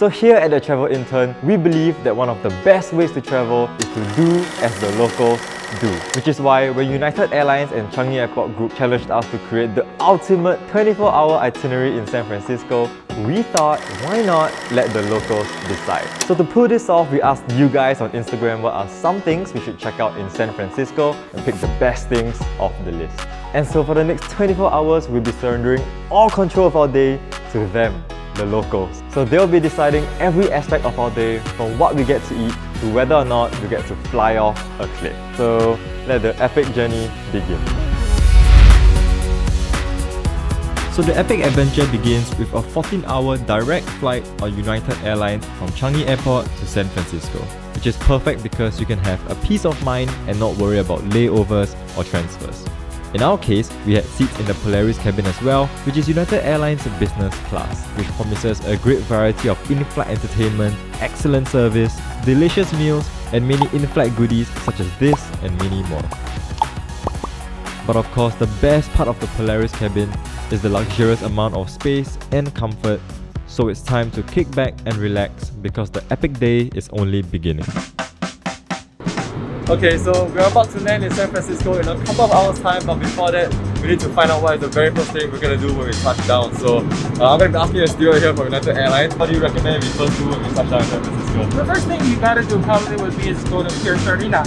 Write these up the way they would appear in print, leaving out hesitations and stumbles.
So here at the Travel Intern, we believe that one of the best ways to travel is to do as the locals do. Which is why when United Airlines and Changi Airport Group challenged us to create the ultimate 24-hour itinerary in San Francisco, we thought, why not let the locals decide? So to pull this off, we asked you guys on Instagram what are some things we should check out in San Francisco and pick the best things off the list. And so for the next 24 hours, we'll be surrendering all control of our day to them, the locals. So they'll be deciding every aspect of our day, from what we get to eat to whether or not we get to fly off a cliff. So let the epic journey begin. So the epic adventure begins with a 14-hour direct flight on United Airlines from Changi Airport to San Francisco, which is perfect because you can have a peace of mind and not worry about layovers or transfers. In our case, we had seats in the Polaris cabin as well, which is United Airlines business class, which promises a great variety of in-flight entertainment, excellent service, delicious meals, and many in-flight goodies such as this and many more. But of course, the best part of the Polaris cabin is the luxurious amount of space and comfort, so it's time to kick back and relax because the epic day is only beginning. Okay, so we're about to land in San Francisco in a couple of hours time, but before that, we need to find out what is the very first thing we're going to do when we touch down. So I'm going to be asking a steward here from United Airlines, what do you recommend we first do when we touch down in San Francisco? The first thing you gotta do probably would be is go to Pier 39.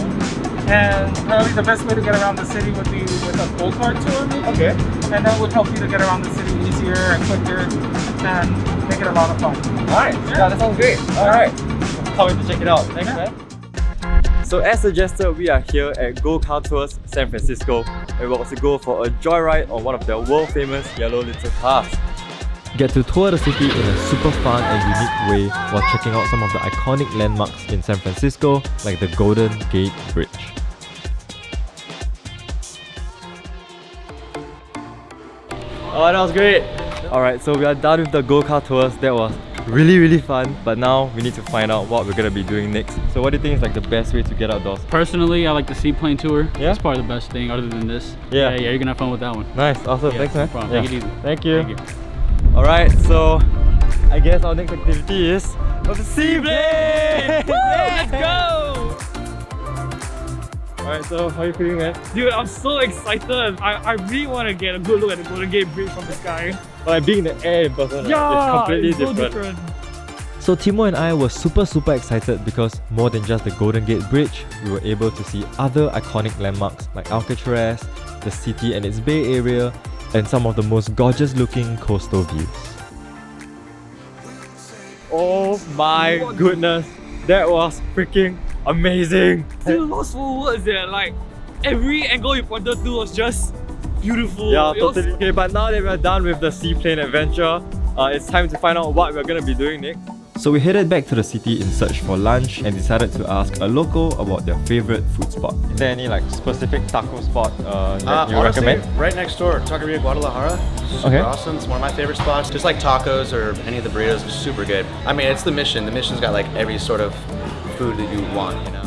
And probably the best way to get around the city would be with a Gocar tour maybe. Okay. And that would help you to get around the city easier and quicker and make it a lot of fun. Alright, yeah, that sounds great. Alright, can't wait to check it out. Thanks, man. So as suggested, we are here at Gocar Tours San Francisco, and we're about to go for a joyride on one of their world famous yellow little cars. Get to tour the city in a super fun and unique way while checking out some of the iconic landmarks in San Francisco, like the Golden Gate Bridge. Oh, that was great! Alright, so we are done with the Gocar tours. That was really fun, but now we need to find out what we're gonna be doing next. So what do you think is like the best way to get outdoors? Personally, I like the Seaplane tour. Yeah? It's probably the best thing other than this. Yeah, you're gonna have fun with that one. Nice, awesome, Yeah, thanks man. No problem. Yeah. Take it easy. Thank you. Thank you. Alright, so I guess our next activity is Seaplane! Let's go! Alright, so how are you feeling, man? Dude, I'm so excited. I really want to get a good look at the Golden Gate Bridge from the sky. Like being in the air in person, Yeah, it's completely it's so different. So Timo and I were super excited because more than just the Golden Gate Bridge, we were able to see other iconic landmarks like Alcatraz, the city and its bay area, and some of the most gorgeous looking coastal views. Oh my goodness, that was freaking amazing! Still lost for words there. Like every angle you pointed to was just beautiful. Yeah, totally. Okay, but now that we're done with the Seaplane adventure, it's time to find out what we're gonna be doing next. So we headed back to the city in search for lunch and decided to ask a local about their favorite food spot. Is there any like specific taco spot that you honestly, recommend? right next door, Taqueria, Guadalajara. Super awesome. It's one of my favorite spots. Just like tacos or any of the burritos, it's super good. I mean, it's the Mission. The Mission's got like every sort of food that you want, you know.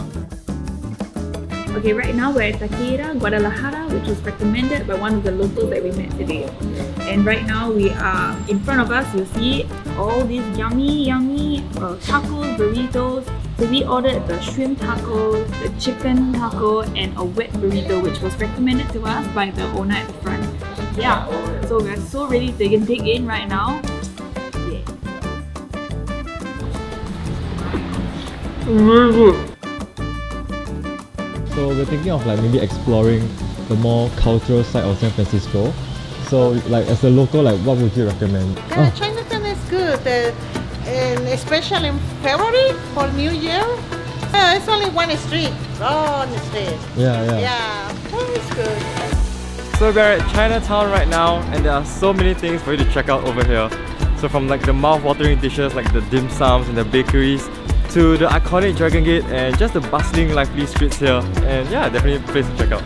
Okay, right now we're at Taqueria, Guadalajara, which was recommended by one of the locals that we met today. And right now we are in front of us, you'll see all these yummy tacos, burritos. So we ordered the shrimp tacos, the chicken taco, and a wet burrito, which was recommended to us by the owner at the front. Yeah, so we're so ready to dig in right now. Yeah. Really good. So we're thinking of like maybe exploring the more cultural side of San Francisco. So like as a local, like what would you recommend? Chinatown is good, and especially in February for New Year. It's only one street. Yeah, oh, it's good. So we're at Chinatown right now, and there are so many things for you to check out over here. So from like the mouth-watering dishes like the dim sums and the bakeries, to the iconic Dragon Gate and just the bustling, lively streets here. And yeah, definitely a place to check out.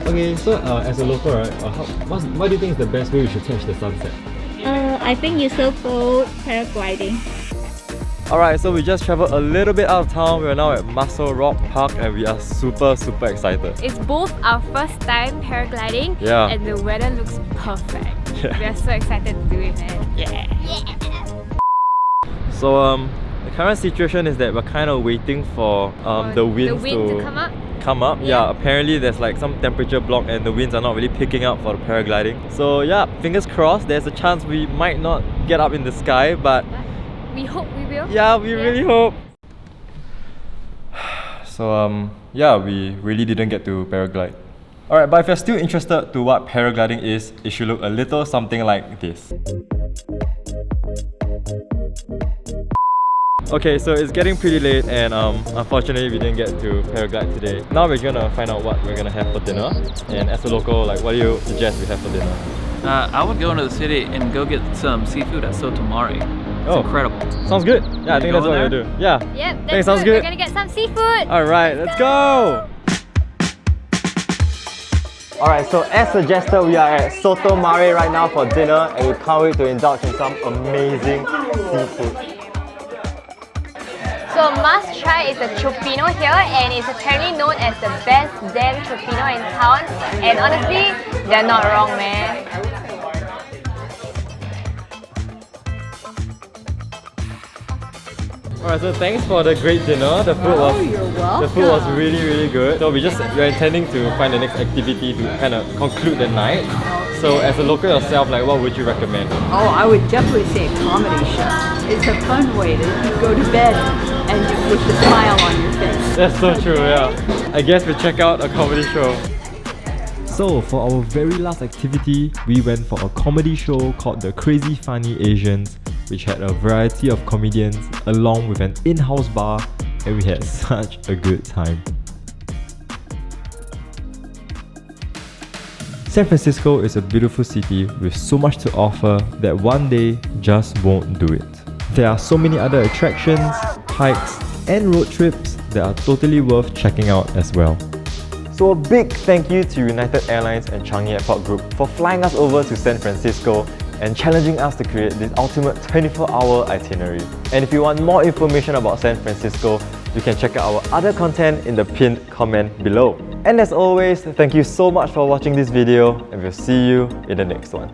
Okay, so as a local, right, what do you think is the best way we should catch the sunset? I think you should go paragliding. Alright, so we just traveled a little bit out of town. We're now at Muscle Rock Park and we are super excited. It's both our first time paragliding and the weather looks perfect. We are so excited to do it, man. Yeah! So the current situation is that we're kind of waiting for the winds to come up. Yeah, apparently there's like some temperature block and the winds are not really picking up for the paragliding. So yeah, fingers crossed, there's a chance we might not get up in the sky, but we hope we will. Yeah, we really hope. So yeah, we really didn't get to paraglide. Alright, but if you're still interested to what paragliding is, it should look a little something like this. Okay, so it's getting pretty late and unfortunately we didn't get to paraglide today. Now we're gonna find out what we're gonna have for dinner. And as a local, like, what do you suggest we have for dinner? I would go into the city and go get some seafood at Sotto Mare. It's incredible. Sounds good. Yeah, I think that's what we'll do. Yeah. Yep, that's sounds good. We're gonna get some seafood. Alright, let's go! Alright, so as suggested, we are at Sotto Mare right now for dinner and we can't wait to indulge in some amazing seafood. So must try is a chupino here and it's apparently known as the best damn chupino in town, and honestly, they're not wrong, man. Alright, so thanks for the great dinner. The food was really good. So we're intending to find the next activity to kind of conclude the night. So as a local yourself, like, what would you recommend? Oh, I would definitely say a comedy show. It's a fun way to go to bed and with a smile on your face. That's so true, yeah. I guess we'll check out a comedy show. So for our very last activity, we went for a comedy show called The Crazy Funny Asians, which had a variety of comedians along with an in-house bar, and we had such a good time. San Francisco is a beautiful city with so much to offer that one day just won't do it. There are so many other attractions, hikes, and road trips that are totally worth checking out as well. So a big thank you to United Airlines and Changi Airport Group for flying us over to San Francisco and challenging us to create this ultimate 24-hour itinerary. And if you want more information about San Francisco, you can check out our other content in the pinned comment below. And as always, thank you so much for watching this video, and we'll see you in the next one.